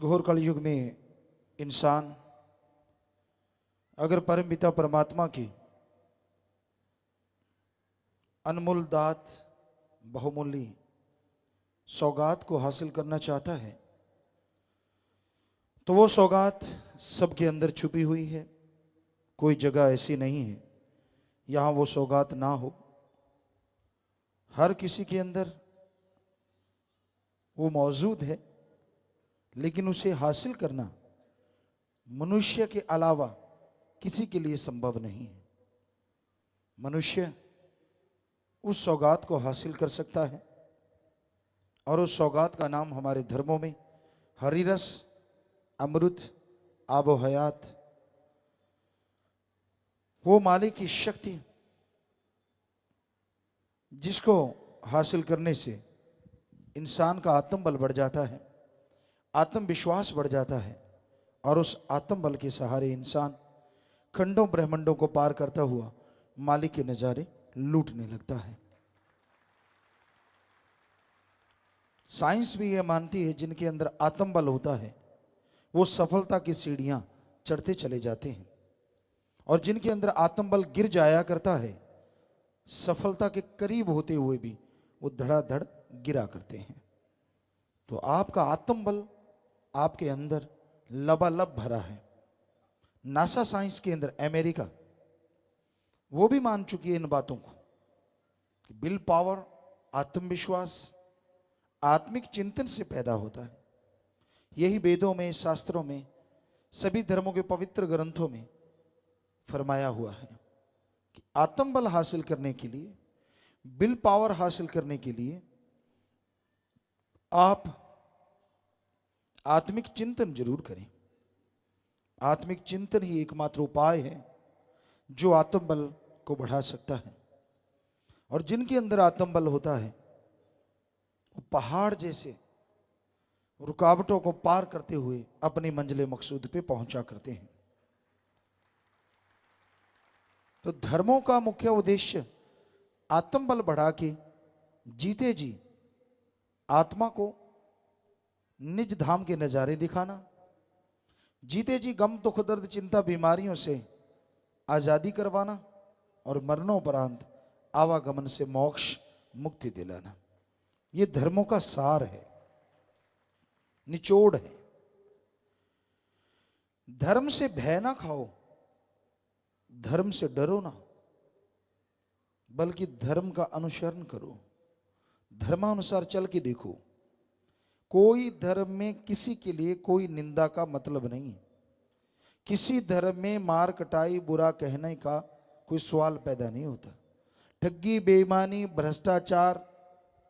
घोर कलयुग में इंसान अगर परम पिता परमात्मा की अनमोल दात बहुमूल्य सौगात को हासिल करना चाहता है तो वो सौगात सबके अंदर छुपी हुई है। कोई जगह ऐसी नहीं है यहां वो सौगात ना हो। हर किसी के अंदर वो मौजूद है, लेकिन उसे हासिल करना मनुष्य के अलावा किसी के लिए संभव नहीं है। मनुष्य उस सौगात को हासिल कर सकता है और उस सौगात का नाम हमारे धर्मों में हरि रस, अमृत, आबो हयात, वो मालिक की शक्ति जिसको हासिल करने से इंसान का आत्मबल बढ़ जाता है, आत्मविश्वास बढ़ जाता है और उस आत्मबल के सहारे इंसान खंडों ब्रह्मंडों को पार करता हुआ मालिक के नजारे लूटने लगता है। साइंस भी यह मानती है जिनके अंदर आत्मबल होता है वो सफलता की सीढ़ियां चढ़ते चले जाते हैं और जिनके अंदर आत्मबल गिर जाया करता है सफलता के करीब होते हुए भी वो धड़ाधड़ गिरा करते हैं। तो आपका आत्मबल आपके अंदर लबालब भरा है। नासा साइंस के अंदर अमेरिका वो भी मान चुकी है इन बातों को कि विल पावर, आत्मविश्वास आत्मिक चिंतन से पैदा होता है। यही वेदों में, शास्त्रों में, सभी धर्मों के पवित्र ग्रंथों में फरमाया हुआ है कि आत्मबल हासिल करने के लिए, विल पावर हासिल करने के लिए आप आत्मिक चिंतन जरूर करें। आत्मिक चिंतन ही एकमात्र उपाय है जो आत्मबल को बढ़ा सकता है। और जिनके अंदर आत्मबल होता है वो पहाड़ जैसे रुकावटों को पार करते हुए अपनी मंजिल मकसूद पे पहुंचा करते हैं। तो धर्मों का मुख्य उद्देश्य आत्मबल बढ़ा के जीते जी आत्मा को निज धाम के नजारे दिखाना, जीते जी गम, दुख, दर्द, चिंता, बीमारियों से आजादी करवाना और मरणोपरांत आवागमन से मोक्ष, मुक्ति दिलाना। ये धर्मों का सार है, निचोड़ है। धर्म से भय ना खाओ, धर्म से डरो ना, बल्कि धर्म का अनुसरण करो, धर्मानुसार चल के देखो। कोई धर्म में किसी के लिए कोई निंदा का मतलब नहीं। किसी धर्म में मार कटाई, बुरा कहने का कोई सवाल पैदा नहीं होता। ठगी, बेईमानी, भ्रष्टाचार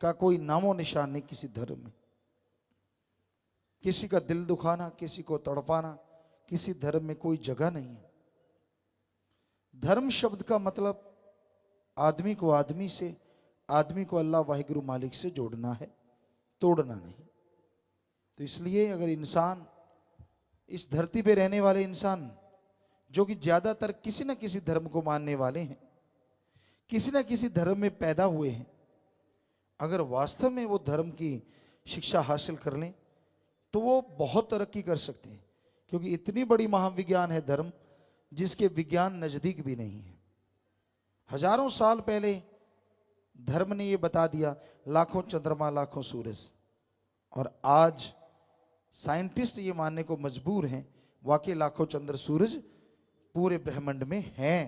का कोई नामो निशान नहीं किसी धर्म में। किसी का दिल दुखाना, किसी को तड़पाना किसी धर्म में कोई जगह नहीं है। धर्म शब्द का मतलब आदमी को आदमी से, आदमी को अल्लाह वाहिगुरु मालिक से जोड़ना है, तोड़ना नहीं। तो इसलिए अगर इंसान, इस धरती पे रहने वाले इंसान जो कि ज्यादातर किसी न किसी धर्म को मानने वाले हैं, किसी न किसी धर्म में पैदा हुए हैं, अगर वास्तव में वो धर्म की शिक्षा हासिल कर लें तो वो बहुत तरक्की कर सकते हैं। क्योंकि इतनी बड़ी महाविज्ञान है धर्म जिसके विज्ञान नजदीक भी नहीं है। हजारों साल पहले धर्म ने ये बता दिया, लाखों चंद्रमा, लाखों सूरज। और आज साइंटिस्ट ये मानने को मजबूर हैं वाकई लाखों चंद्र सूरज पूरे ब्रह्मांड में हैं।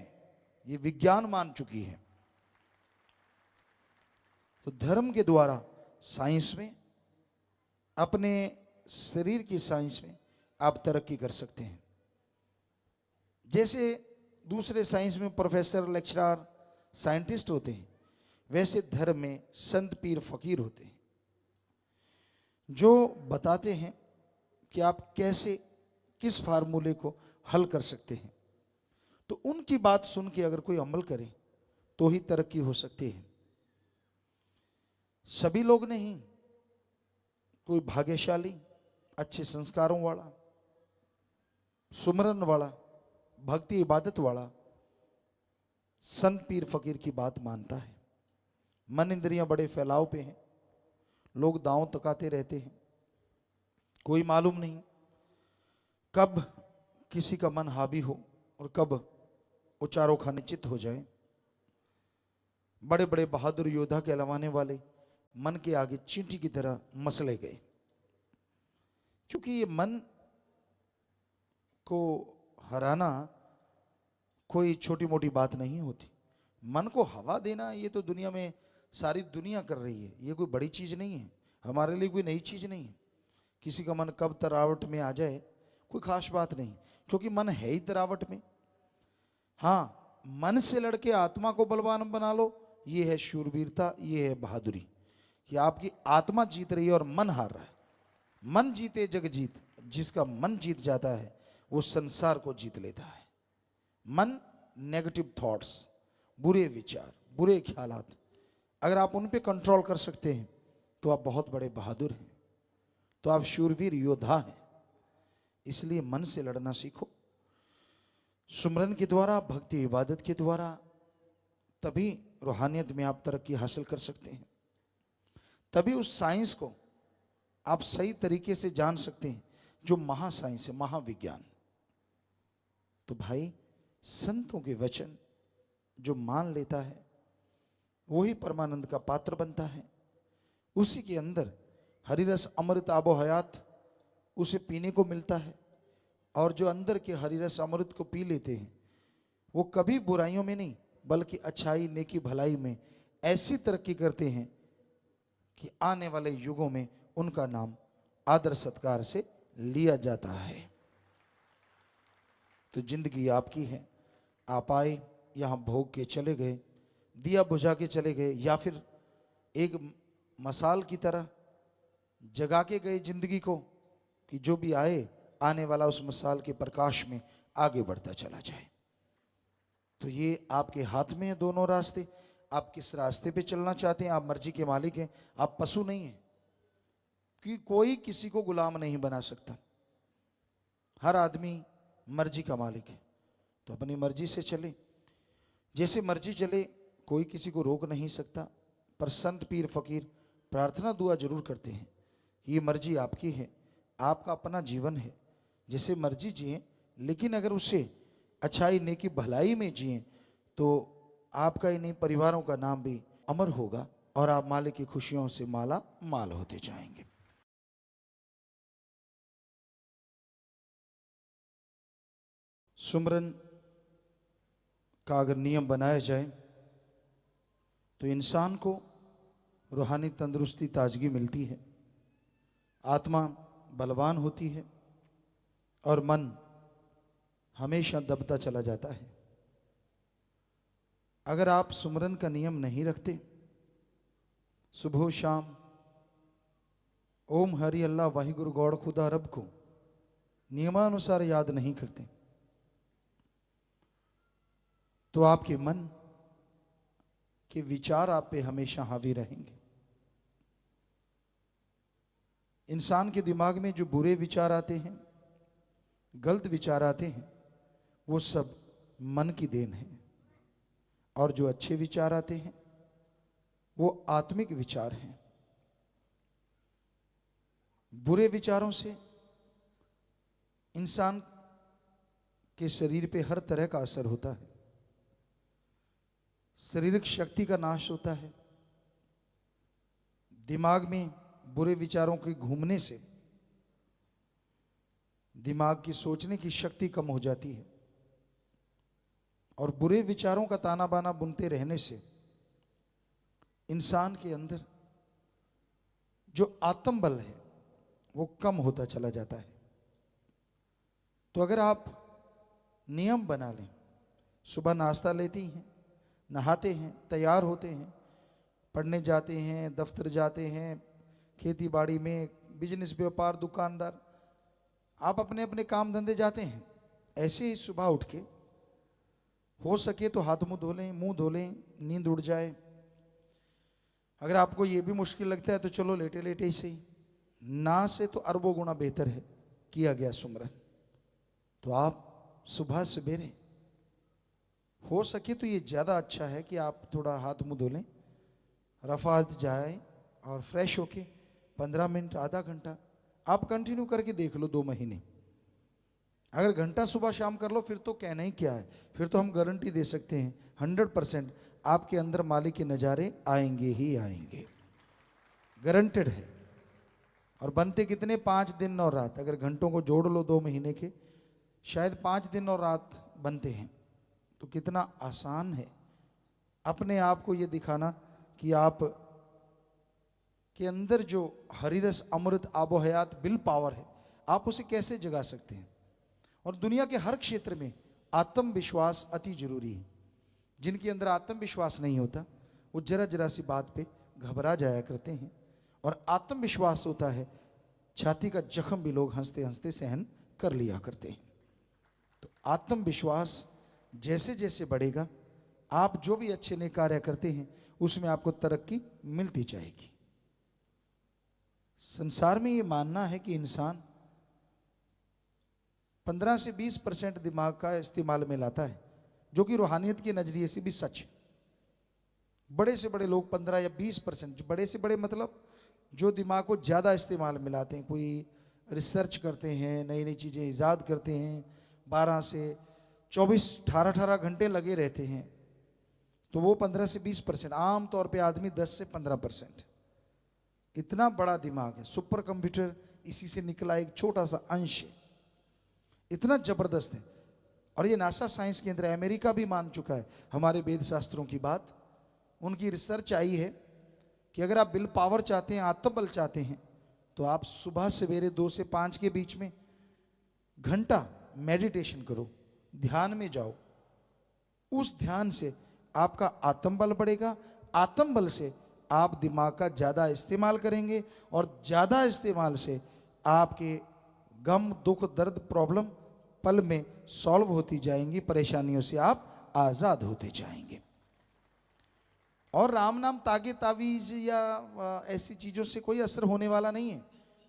ये विज्ञान मान चुकी है। तो धर्म के द्वारा साइंस में, अपने शरीर की साइंस में आप तरक्की कर सकते हैं। जैसे दूसरे साइंस में प्रोफेसर, लेक्चरर, साइंटिस्ट होते हैं, वैसे धर्म में संत, पीर, फकीर होते हैं जो बताते हैं कि आप कैसे, किस फार्मूले को हल कर सकते हैं। तो उनकी बात सुन के अगर कोई अमल करे तो ही तरक्की हो सकती है। सभी लोग नहीं, कोई भाग्यशाली, अच्छे संस्कारों वाला, सुमरन वाला, भक्ति इबादत वाला संत, पीर, फकीर की बात मानता है। मन इंद्रियां बड़े फैलाव पे हैं, लोग दांव तकाते रहते हैं, कोई मालूम नहीं कब किसी का मन हावी हो और कब वो चारों खाने चित हो जाए। बड़े बड़े बहादुर योद्धा कहलवाने वाले मन के आगे चींटी की तरह मसले गए, क्योंकि ये मन को हराना कोई छोटी मोटी बात नहीं होती। मन को हवा देना ये तो दुनिया में सारी दुनिया कर रही है, ये कोई बड़ी चीज नहीं है, हमारे लिए कोई नई चीज नहीं है। किसी का मन कब तरावट में आ जाए कोई खास बात नहीं, क्योंकि मन है ही तरावट में। हाँ, मन से लड़के आत्मा को बलवान बना लो, ये है शूरवीरता, ये है बहादुरी, कि आपकी आत्मा जीत रही है और मन हार रहा है। मन जीते जग जीत, जिसका मन जीत जाता है वो संसार को जीत लेता है। मन नेगेटिव थॉट्स, बुरे विचार, बुरे ख्यालात, अगर आप उन पे कंट्रोल कर सकते हैं तो आप बहुत बड़े बहादुर हैं, तो आप शूरवीर योद्धा हैं। इसलिए मन से लड़ना सीखो। सुमरन के द्वारा, भक्ति इबादत के द्वारा तभी रूहानियत में आप तरक्की हासिल कर सकते हैं, तभी उस साइंस को आप सही तरीके से जान सकते हैं जो महासाइंस है, महाविज्ञान। तो भाई, संतों के वचन जो मान लेता है वही परमानंद का पात्र बनता है। उसी के अंदर हरिरस अमृत आबो हयात उसे पीने को मिलता है। और जो अंदर के हरिरस अमृत को पी लेते हैं वो कभी बुराइयों में नहीं बल्कि अच्छाई, नेकी, भलाई में ऐसी तरक्की करते हैं कि आने वाले युगों में उनका नाम आदर सत्कार से लिया जाता है। तो जिंदगी आपकी है, आप आए यहां भोग के चले गए, दिया बुझा के चले गए, या फिर एक मसाल की तरह जगा के गए जिंदगी को, कि जो भी आए आने वाला उस मसाल के प्रकाश में आगे बढ़ता चला जाए। तो ये आपके हाथ में है दोनों रास्ते। आप किस रास्ते पे चलना चाहते हैं, आप मर्जी के मालिक हैं, आप पशु नहीं हैं, कि कोई किसी को गुलाम नहीं बना सकता। हर आदमी मर्जी का मालिक है, तो अपनी मर्जी से चले, जैसे मर्जी चले, कोई किसी को रोक नहीं सकता। पर संत पीर फकीर प्रार्थना दुआ जरूर करते हैं, ये मर्जी आपकी है, आपका अपना जीवन है, जैसे मर्जी जिए, लेकिन अगर उसे अच्छाई, नेकी, भलाई में जिए तो आपका ही नहीं परिवारों का नाम भी अमर होगा और आप मालिक की खुशियों से माला माल होते जाएंगे। सुमरन का अगर नियम बनाया जाए तो इंसान को रूहानी तंदुरुस्ती, ताजगी मिलती है, आत्मा बलवान होती है और मन हमेशा दबता चला जाता है। अगर आप सुमरन का नियम नहीं रखते, सुबह शाम ओम हरि अल्लाह वाहिगुरु गौड़ खुदा रब को नियमानुसार याद नहीं करते, तो आपके मन के विचार आप पे हमेशा हावी रहेंगे। इंसान के दिमाग में जो बुरे विचार आते हैं, गलत विचार आते हैं, वो सब मन की देन है, और जो अच्छे विचार आते हैं वो आत्मिक विचार हैं। बुरे विचारों से इंसान के शरीर पे हर तरह का असर होता है, शारीरिक शक्ति का नाश होता है। दिमाग में बुरे विचारों के घूमने से दिमाग की सोचने की शक्ति कम हो जाती है, और बुरे विचारों का ताना बाना बुनते रहने से इंसान के अंदर जो आत्मबल है वो कम होता चला जाता है। तो अगर आप नियम बना लें, सुबह नाश्ता लेती हैं, नहाते हैं, तैयार होते हैं, पढ़ने जाते हैं, दफ्तर जाते हैं, खेती बाड़ी में, बिजनेस, व्यापार, दुकानदार, आप अपने अपने काम धंधे जाते हैं, ऐसे ही सुबह उठ के हो सके तो हाथ मुंह धो लें, मुंह धो लें, नींद उड़ जाए। अगर आपको ये भी मुश्किल लगता है तो चलो लेटे लेटे ही सही, ना से तो अरबों गुना बेहतर है किया गया सुमरन। तो आप सुबह सवेरे हो सके तो ये ज़्यादा अच्छा है कि आप थोड़ा हाथ मुंह धो लें, रफात जाए और फ्रेश होके 15 मिनट, आधा घंटा आप कंटिन्यू करके देख लो, 2 महीने अगर घंटा सुबह शाम कर लो फिर तो कहना ही क्या है, फिर तो हम गारंटी दे सकते हैं 100% आपके अंदर मालिक के नज़ारे आएंगे ही आएंगे, गारंटेड है। और बनते कितने, 5 दिन और रात, अगर घंटों को जोड़ लो 2 महीने के, शायद 5 दिन और रात बनते हैं। तो कितना आसान है अपने आप को ये दिखाना कि आप के अंदर जो हरिरस अमृत आबो हयात बिल पावर है, आप उसे कैसे जगा सकते हैं। और दुनिया के हर क्षेत्र में आत्मविश्वास अति जरूरी है। जिनके अंदर आत्मविश्वास नहीं होता वो जरा जरा सी बात पे घबरा जाया करते हैं, और आत्मविश्वास होता है छाती का जख्म भी लोग हंसते हंसते सहन कर लिया करते हैं। तो आत्मविश्वास जैसे जैसे बढ़ेगा, आप जो भी अच्छे नए कार्य करते हैं उसमें आपको तरक्की मिलती जाएगी। संसार में ये मानना है कि इंसान 15 से 20% दिमाग का इस्तेमाल में लाता है, जो कि रूहानियत के नजरिए से भी सच है। बड़े से बड़े लोग 15 या 20%, जो बड़े से बड़े मतलब जो दिमाग को ज़्यादा इस्तेमाल में लाते हैं, कोई रिसर्च करते हैं, नई नई चीज़ें ईजाद करते हैं, 12 से 24 18 घंटे लगे रहते हैं, तो वो 15 से 20%। आम तौर पे आदमी 10 से 15%। इतना बड़ा दिमाग है, सुपर कंप्यूटर इसी से निकला एक छोटा सा अंश है, इतना जबरदस्त है। और ये नासा साइंस केंद्र अमेरिका भी मान चुका है हमारे वेद शास्त्रों की बात। उनकी रिसर्च आई है कि अगर आप विल पावर चाहते हैं, आत्मबल चाहते हैं, तो आप सुबह सवेरे 2 से 5 के बीच में घंटा मेडिटेशन करो, ध्यान में जाओ। उस ध्यान से आपका आत्मबल बढ़ेगा, आत्मबल से आप दिमाग का ज़्यादा इस्तेमाल करेंगे, और ज़्यादा इस्तेमाल से आपके गम दुख दर्द प्रॉब्लम पल में सॉल्व होती जाएंगी, परेशानियों से आप आज़ाद होते जाएंगे। और राम नाम तागे तावीज या ऐसी चीज़ों से कोई असर होने वाला नहीं है।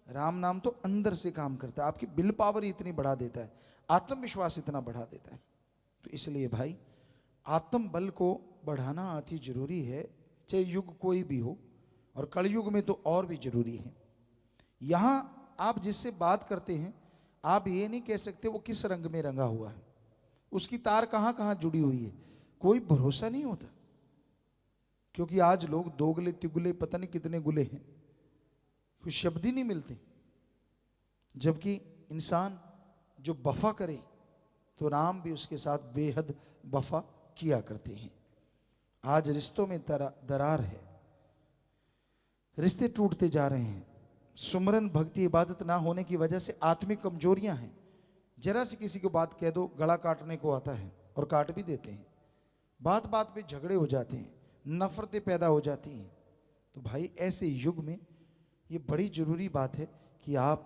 राम नाम तो अंदर से काम करता है, आपकी विल पावर इतनी बढ़ा देता है, आत्मविश्वास इतना बढ़ा देता है। तो इसलिए भाई आत्म बल को बढ़ाना अति जरूरी है, चाहे युग कोई भी हो, और कलयुग में तो और भी जरूरी है। यहाँ आप जिससे बात करते हैं, आप ये नहीं कह सकते वो किस रंग में रंगा हुआ है, उसकी तार कहाँ कहाँ जुड़ी हुई है, कोई भरोसा नहीं होता। क्योंकि आज लोग दोगले तिगुले पता नहीं कितने गुले हैं, कुछ शब्द ही नहीं मिलते। जबकि इंसान जो वफा करे तो राम भी उसके साथ बेहद वफा किया करते हैं। आज रिश्तों में दरार है, रिश्ते टूटते जा रहे हैं। सुमरन भक्ति इबादत ना होने की वजह से आत्मिक कमजोरियां हैं। जरा सी किसी को बात कह दो, गला काटने को आता है, और काट भी देते हैं। बात बात पे झगड़े हो जाते हैं, नफरतें पैदा हो जाती हैं। तो भाई ऐसे युग में ये बड़ी जरूरी बात है कि आप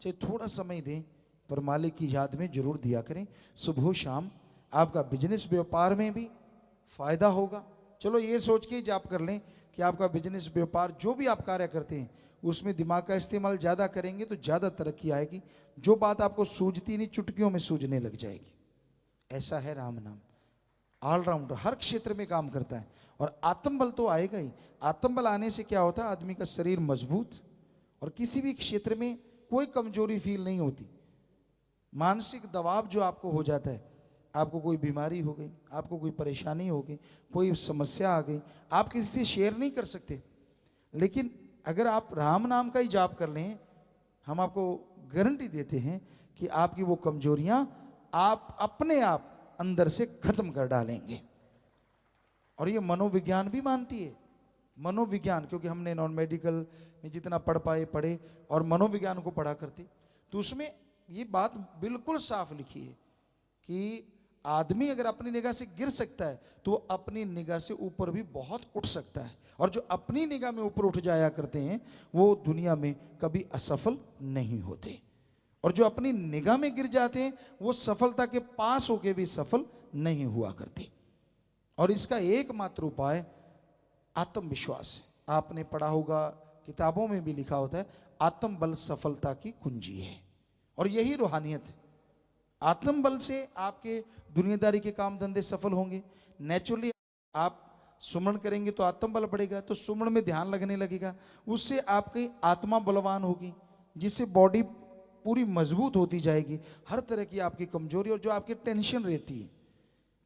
चाहे थोड़ा समय दें, पर मालिक की याद में जरूर दिया करें। सुबह शाम आपका बिजनेस व्यापार में भी फायदा होगा। चलो ये सोच के जाप कर लें कि आपका बिजनेस व्यापार जो भी आप कार्य करते हैं उसमें दिमाग का इस्तेमाल ज़्यादा करेंगे तो ज़्यादा तरक्की आएगी। जो बात आपको सूझती नहीं, चुटकियों में सूझने लग जाएगी। ऐसा है राम नाम, ऑलराउंडर, हर क्षेत्र में काम करता है। और आत्मबल तो आएगा ही। आत्मबल आने से क्या होता है, आदमी का शरीर मजबूत, और किसी भी क्षेत्र में कोई कमजोरी फील नहीं होती। मानसिक दबाव जो आपको हो जाता है, आपको कोई बीमारी हो गई, आपको कोई परेशानी हो गई, कोई समस्या आ गई, आप किसी से शेयर नहीं कर सकते। लेकिन अगर आप राम नाम का ही जाप कर लें, हम आपको गारंटी देते हैं कि आपकी वो कमजोरियां आप अपने आप अंदर से खत्म कर डालेंगे। और ये मनोविज्ञान भी मानती है, मनोविज्ञान, क्योंकि हमने नॉन मेडिकल में जितना पढ़ पाए पढ़े और मनोविज्ञान को पढ़ा करते, तो उसमें ये बात बिल्कुल साफ लिखी है कि आदमी अगर अपनी निगाह से गिर सकता है तो अपनी निगाह से ऊपर भी बहुत उठ सकता है। और जो अपनी निगाह में ऊपर उठ जाया करते हैं वो दुनिया में कभी असफल नहीं होते, और जो अपनी निगाह में गिर जाते हैं वो सफलता के पास होके भी सफल नहीं हुआ करते। और इसका एकमात्र उपाय आत्मविश्वास है। आपने पढ़ा होगा, किताबों में भी लिखा होता है, आत्मबल सफलता की कुंजी है। और यही रूहानियत है। आत्मबल से आपके दुनियादारी के काम धंधे सफल होंगे। नेचुरली आप सुमरण करेंगे तो आत्मबल बढ़ेगा, तो सुमरण में ध्यान लगने लगेगा, उससे आपकी आत्मा बलवान होगी, जिससे बॉडी पूरी मजबूत होती जाएगी। हर तरह की आपकी कमजोरी और जो आपकी टेंशन रहती है,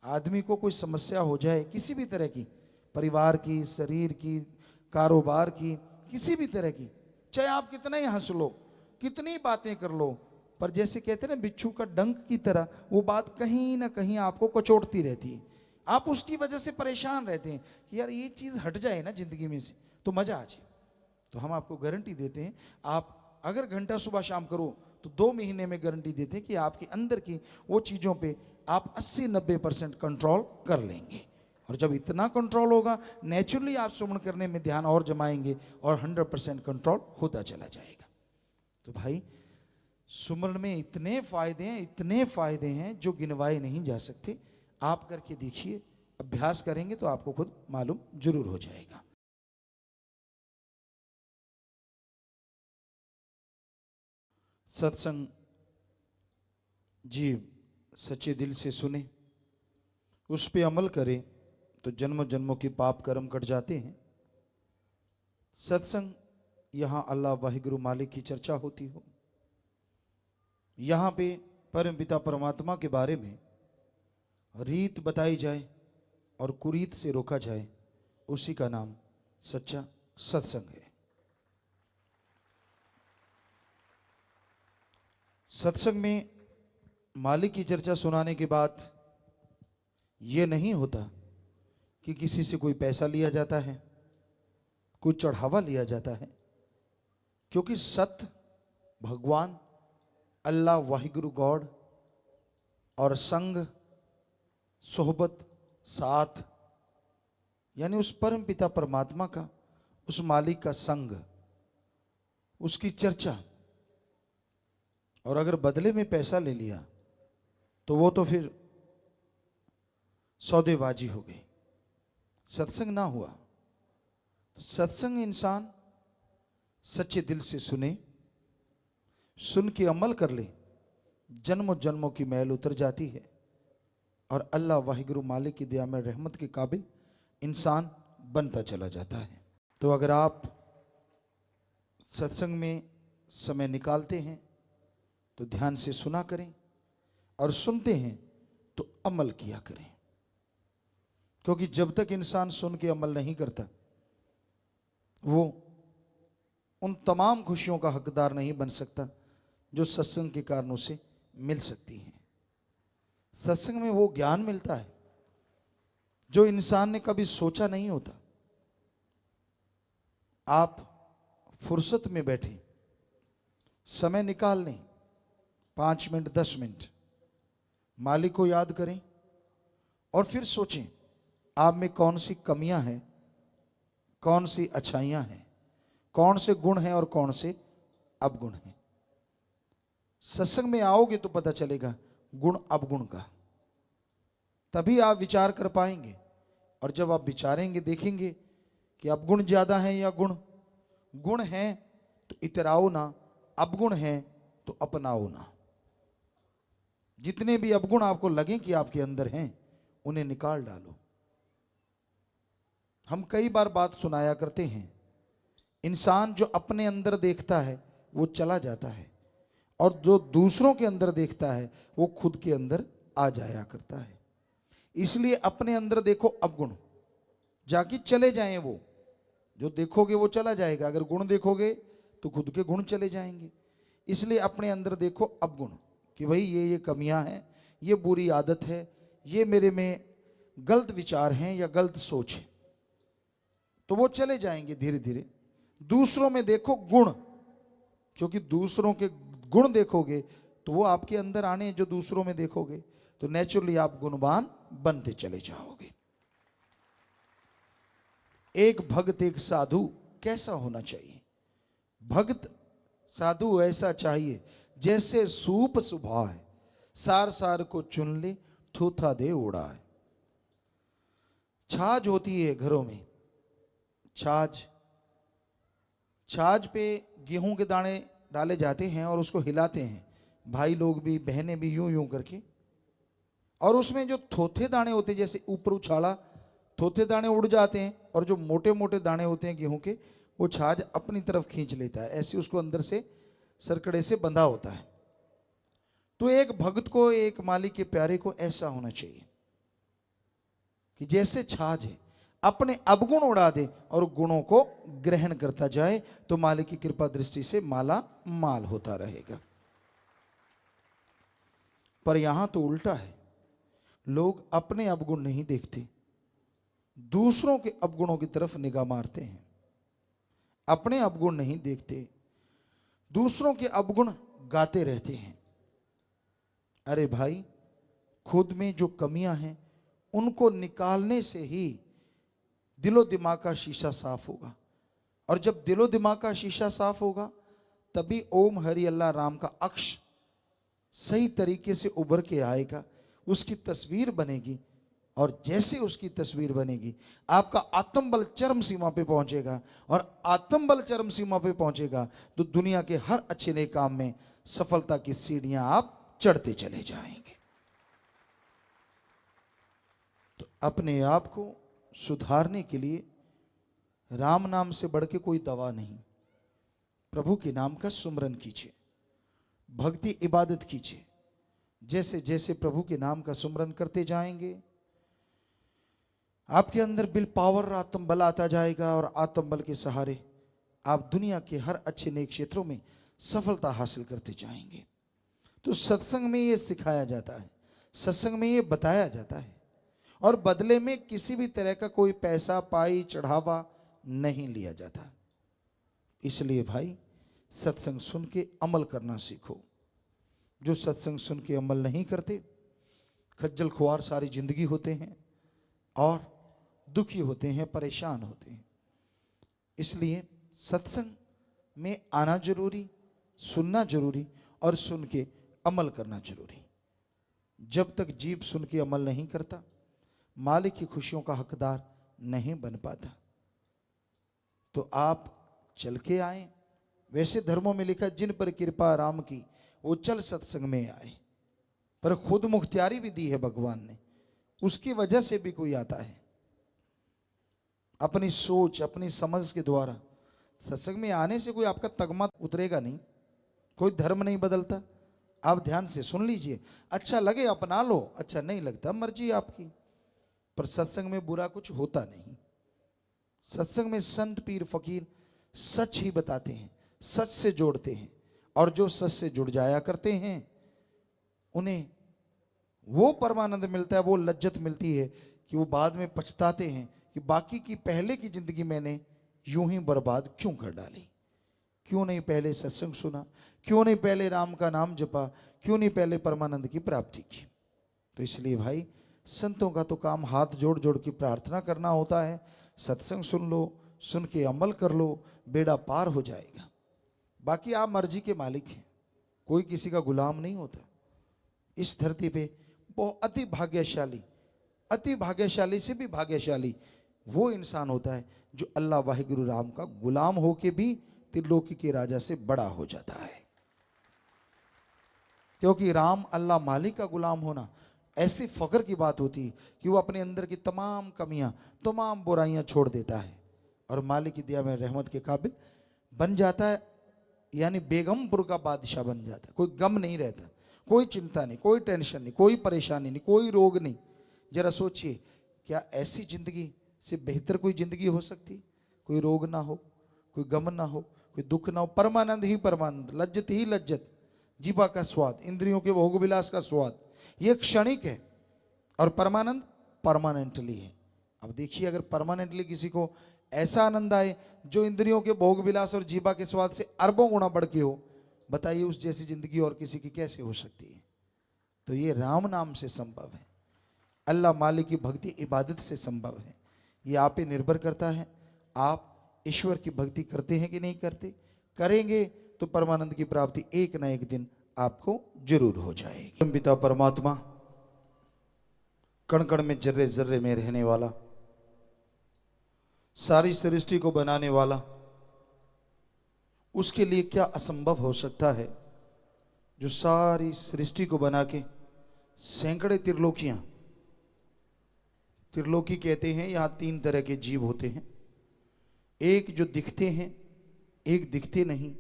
आदमी को कोई समस्या हो जाए किसी भी तरह की, परिवार की, शरीर की, कारोबार की, किसी भी तरह की, चाहे आप कितना ही हंस लो, कितनी बातें कर लो, पर जैसे कहते हैं ना बिच्छू का डंक की तरह, वो बात कहीं ना कहीं आपको कचोटती रहती है। आप उसकी वजह से परेशान रहते हैं कि यार ये चीज़ हट जाए ना जिंदगी में से तो मजा आ जाए। तो हम आपको गारंटी देते हैं, आप अगर घंटा सुबह शाम करो तो 2 महीने में गारंटी देते हैं कि आपके अंदर की वो चीज़ों पे आप 80-90% कंट्रोल कर लेंगे। और जब इतना कंट्रोल होगा, नेचुरली आप सुमन करने में ध्यान और जमाएंगे और 100% कंट्रोल होता चला जाएगा। तो भाई, सुमन में इतने फायदे हैं जो गिनवाए नहीं जा सकते। आप करके देखिए, अभ्यास करेंगे तो आपको खुद मालूम जरूर हो जाएगा। सत्संग जीव सच्चे दिल से सुने, उस पे अमल करे तो जन्म जन्मों के पाप कर्म कट जाते हैं। सत्संग यहाँ अल्लाह वाहिगुरु मालिक की चर्चा होती हो, यहाँ पे परम पिता परमात्मा के बारे में रीत बताई जाए और कुरीत से रोका जाए, उसी का नाम सच्चा सत्संग है। सत्संग में मालिक की चर्चा सुनाने के बाद ये नहीं होता कि किसी से कोई पैसा लिया जाता है, कोई चढ़ावा लिया जाता है, क्योंकि सत्य भगवान अल्लाह वाहिगुरु गॉड और संग सोहबत साथ, यानी उस परम पिता परमात्मा का, उस मालिक का संग, उसकी चर्चा। और अगर बदले में पैसा ले लिया तो वो तो फिर सौदेबाजी हो गई, सत्संग ना हुआ। तो सत्संग इंसान सच्चे दिल से सुने, सुन के अमल कर ले, जन्मों जन्मों की मैल उतर जाती है और अल्लाह वाहिगुरु मालिक की दया में रहमत के काबिल इंसान बनता चला जाता है। तो अगर आप सत्संग में समय निकालते हैं तो ध्यान से सुना करें, और सुनते हैं तो अमल किया करें, क्योंकि जब तक इंसान सुन के अमल नहीं करता, वो उन तमाम खुशियों का हकदार नहीं बन सकता जो सत्संग के कारणों से मिल सकती हैं। सत्संग में वो ज्ञान मिलता है जो इंसान ने कभी सोचा नहीं होता। आप फुर्सत में बैठे, समय निकाल लें, 5 मिनट 10 मिनट मालिक को याद करें और फिर सोचें आप में कौन सी कमियां हैं, कौन सी अच्छाइयां हैं, कौन से गुण हैं और कौन से अवगुण हैं। सत्संग में आओगे तो पता चलेगा गुण अवगुण का, तभी आप विचार कर पाएंगे। और जब आप विचारेंगे, देखेंगे कि अवगुण ज्यादा हैं या गुण हैं तो इतराओ ना, अवगुण हैं तो अपनाओ ना। जितने भी अवगुण आपको लगे कि आपके अंदर हैं, उन्हें निकाल डालो। हम कई बार बात सुनाया करते हैं, इंसान जो अपने अंदर देखता है वो चला जाता है, और जो दूसरों के अंदर देखता है वो खुद के अंदर आ जाया करता है। इसलिए अपने अंदर देखो अवगुण, जाके चले जाएं, वो जो देखोगे वो चला जाएगा। अगर गुण देखोगे तो खुद के गुण चले जाएंगे। इसलिए अपने अंदर देखो अवगुण कि भाई ये कमियां हैं, ये बुरी आदत है, ये मेरे में गलत विचार हैं या गलत सोच है, तो वो चले जाएंगे धीरे धीरे। दूसरों में देखो गुण, क्योंकि दूसरों के गुण देखोगे तो वो आपके अंदर आने, जो दूसरों में देखोगे तो नेचुरली आप गुणवान बनते चले जाओगे। एक भक्त एक साधु कैसा होना चाहिए? भक्त साधु ऐसा चाहिए जैसे सूप सुभाए, सार सार को चुन ले, थूथा दे उड़ाए। छाछ होती है घरों में, छाछ पे गेहूं के दाने डाले जाते हैं और उसको हिलाते हैं, भाई लोग भी बहनें भी, यूं यूं करके। और उसमें जो थोथे दाने होते हैं, जैसे ऊपर उछाला थोथे दाने उड़ जाते हैं, और जो मोटे मोटे दाने होते हैं गेहूं के, वो छाछ अपनी तरफ खींच लेता है, ऐसे उसको अंदर से सरकड़े से बंधा होता है। तो एक भक्त को, एक मालिक के प्यारे को ऐसा होना चाहिए कि जैसे छाछ है, अपने अवगुण उड़ा दे और गुणों को ग्रहण करता जाए, तो मालिक की कृपा दृष्टि से माला माल होता रहेगा। पर यहां तो उल्टा है, लोग अपने अवगुण नहीं देखते, दूसरों के अवगुणों की तरफ निगाह मारते हैं। अपने अवगुण नहीं देखते, दूसरों के अवगुण गाते रहते हैं। अरे भाई, खुद में जो कमियां हैं उनको निकालने से ही दिलो दिमाग का शीशा साफ होगा, और जब दिलो दिमाग का शीशा साफ होगा तभी ओम हरि अल्लाह राम का अक्ष सही तरीके से उभर के आएगा, उसकी तस्वीर बनेगी। और जैसे उसकी तस्वीर बनेगी, आपका आत्मबल चरम सीमा पे पहुंचेगा, और आत्मबल चरम सीमा पे पहुंचेगा तो दुनिया के हर अच्छे नए काम में सफलता की सीढ़ियां आप चढ़ते चले जाएंगे। तो अपने आप को सुधारने के लिए राम नाम से बढ़ के कोई दवा नहीं। प्रभु के नाम का सुमरन कीजिए, भक्ति इबादत कीजिए। जैसे जैसे प्रभु के नाम का सुमरन करते जाएंगे, आपके अंदर विल पावर, आत्मबल आता जाएगा, और आत्मबल के सहारे आप दुनिया के हर अच्छे नए क्षेत्रों में सफलता हासिल करते जाएंगे। तो सत्संग में ये सिखाया जाता है, सत्संग में ये बताया जाता है, और बदले में किसी भी तरह का कोई पैसा, पाई, चढ़ावा नहीं लिया जाता। इसलिए भाई, सत्संग सुन के अमल करना सीखो। जो सत्संग सुन के अमल नहीं करते, खज्जल खुआर सारी जिंदगी होते हैं और दुखी होते हैं, परेशान होते हैं। इसलिए सत्संग में आना जरूरी, सुनना जरूरी, और सुन के अमल करना जरूरी। जब तक जीव सुन के अमल नहीं करता, मालिक की खुशियों का हकदार नहीं बन पाता। तो आप चल के आए। वैसे धर्मों में लिखा, जिन पर कृपा राम की वो चल सत्संग में आए। पर खुद मुख्तियारी भी दी है भगवान ने, उसकी वजह से भी कोई आता है। अपनी सोच, अपनी समझ के द्वारा सत्संग में आने से कोई आपका तगमा उतरेगा नहीं, कोई धर्म नहीं बदलता। आप ध्यान से सुन लीजिए, अच्छा लगे अपना लो, अच्छा नहीं लगता मर्जी आपकी। पर सत्संग में बुरा कुछ होता नहीं। सत्संग में संत, पीर, फकीर सच ही बताते हैं, सच से जोड़ते हैं, और जो सच से जुड़ जाया करते हैं उन्हें वो परमानंद मिलता है, वो लज्जत मिलती है कि वो बाद में पछताते हैं कि बाकी की पहले की जिंदगी मैंने यूं ही बर्बाद क्यों कर डाली, क्यों नहीं पहले सत्संग सुना, क्यों नहीं पहले राम का नाम जपा, क्यों नहीं पहले परमानंद की प्राप्ति की। तो इसलिए भाई, संतों का तो काम हाथ जोड़ जोड़ के प्रार्थना करना होता है। सत्संग सुन लो, सुन के अमल कर लो, बेड़ा पार हो जाएगा। बाकी आप मर्जी के मालिक हैं, कोई किसी का गुलाम नहीं होता। इस धरती पे बहुत अति भाग्यशाली, अति भाग्यशाली से भी भाग्यशाली वो इंसान होता है जो अल्लाह वाहिगुरु राम का गुलाम होके भी त्रिलोकी के राजा से बड़ा हो जाता है। क्योंकि राम अल्लाह मालिक का गुलाम होना ऐसी फख्र की बात होती है कि वो अपने अंदर की तमाम कमियां, तमाम बुराइयां छोड़ देता है और मालिक की दया में रहमत के काबिल बन जाता है, यानी बेगमपुर का बादशाह बन जाता है। कोई गम नहीं रहता, कोई चिंता नहीं, कोई टेंशन नहीं, कोई परेशानी नहीं, कोई रोग नहीं। जरा सोचिए, क्या ऐसी जिंदगी से बेहतर कोई जिंदगी हो सकती? कोई रोग ना हो, कोई गम ना हो, कोई दुख ना हो, परमानंद ही परमानंद, लज्जत ही लज्जत, जीवा का स्वाद, इंद्रियों के भोग विलास का स्वाद, ये क्षणिक है और परमानंद परमानेंटली है। अब देखिए, अगर परमानेंटली किसी को ऐसा आनंद आए जो इंद्रियों के भोग विलास और जीवा के स्वाद से अरबों गुना बढ़ के हो, बताइए उस जैसी जिंदगी और किसी की कैसे हो सकती है? तो ये राम नाम से संभव है, अल्लाह मालिक की भक्ति इबादत से संभव है। ये आप पे निर्भर करता है, आप ईश्वर की भक्ति करते हैं कि नहीं करते। करेंगे तो परमानंद की प्राप्ति एक ना एक दिन आपको जरूर हो जाएगी। पिता परमात्मा, कण कण में, जर्रे जर्रे में रहने वाला, सारी सृष्टि को बनाने वाला, उसके लिए क्या असंभव हो सकता है जो सारी सृष्टि को बना के सैकड़े त्रिलोकियां, त्रिलोकी कहते हैं, यहां 3 तरह के जीव होते हैं। एक जो दिखते हैं, एक दिखते नहीं,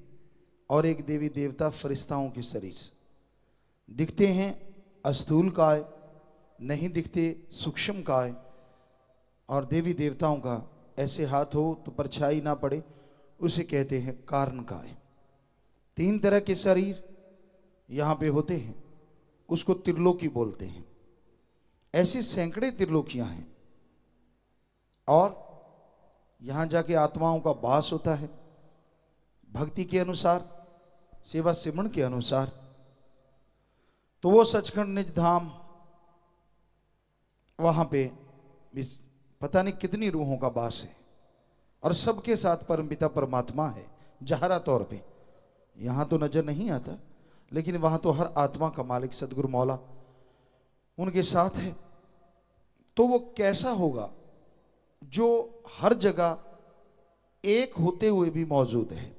और एक देवी देवता फरिश्ताओं के शरीर से। दिखते हैं अस्थूल काय, नहीं दिखते सूक्ष्म काय। और देवी देवताओं का ऐसे हाथ हो तो परछाई ना पड़े, उसे कहते हैं कारण काय। 3 तरह के शरीर यहाँ पे होते हैं, उसको त्रिलोकी बोलते हैं। ऐसी सैकड़े त्रिलोकियां हैं और यहाँ जाके आत्माओं का वास होता है भक्ति के अनुसार, सेवा सिमरण के अनुसार। तो वो सचखंड निज धाम, वहां पे पता नहीं कितनी रूहों का वास है और सबके साथ परमपिता परमात्मा है जहरा तौर पे। यहां तो नजर नहीं आता, लेकिन वहां तो हर आत्मा का मालिक सदगुरु मौला उनके साथ है। तो वो कैसा होगा जो हर जगह एक होते हुए भी मौजूद है।